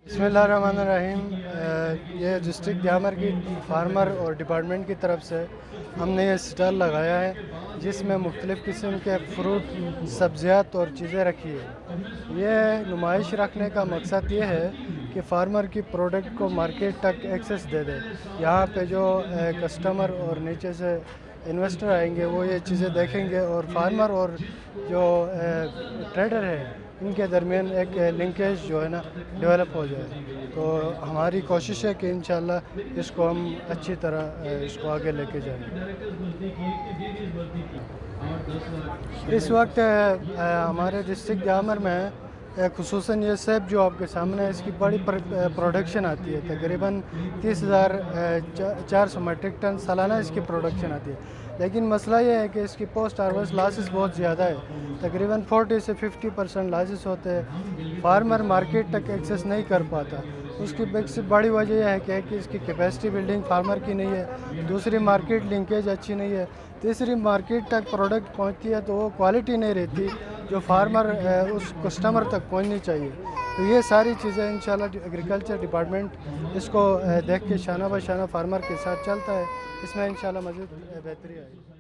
बिस्मिल्लाहिर्रहमानिर्रहीम। ये डिस्ट्रिक्ट ग्या मार्केट फार्मर और डिपार्टमेंट की तरफ से हमने ये स्टॉल लगाया है जिसमें मुख्तलिफ़ किस्म के फ्रूट, सब्ज़ियात और चीज़ें रखी है। ये नुमाइश रखने का मकसद ये है कि फार्मर की प्रोडक्ट को मार्केट तक एक्सेस दे दे। यहाँ पे जो कस्टमर और नीचे से इन्वेस्टर आएंगे वो ये चीज़ें देखेंगे और फार्मर और जो ट्रेडर है इनके दरमियान एक लिंकेज जो है ना डेवलप हो जाए। तो हमारी कोशिश है कि इंशाल्लाह इसको हम अच्छी तरह इसको आगे लेके जाएंगे। इस वक्त हमारे डिस्ट्रिक्ट जामर में खुसूसन ये सेब जो आपके सामने है इसकी बड़ी प्रोडक्शन आती है। तकरीबन 30,400 मेट्रिक टन सालाना इसकी प्रोडक्शन आती है। लेकिन मसला ये है कि इसकी पोस्ट हार्वेस्ट लॉसेस बहुत ज़्यादा है। तकरीबन 40 से 50% लॉसेस होते हैं। फार्मर मार्केट तक एक्सेस नहीं कर पाता। उसकी बड़ी वजह यह है कि इसकी कैपेसिटी बिल्डिंग फार्मर की नहीं है, दूसरी मार्केट लिंकेज अच्छी नहीं है, तीसरी मार्केट तक प्रोडक्ट पहुंचती है तो वो क्वालिटी नहीं रहती जो फार्मर उस कस्टमर तक पहुंचनी चाहिए। तो ये सारी चीज़ें इंशाल्लाह एग्रीकल्चर डिपार्टमेंट इसको देख के शाना बशाना फार्मर के साथ चलता है। इसमें इंशाल्लाह मज़ीद बेहतरी आएगी।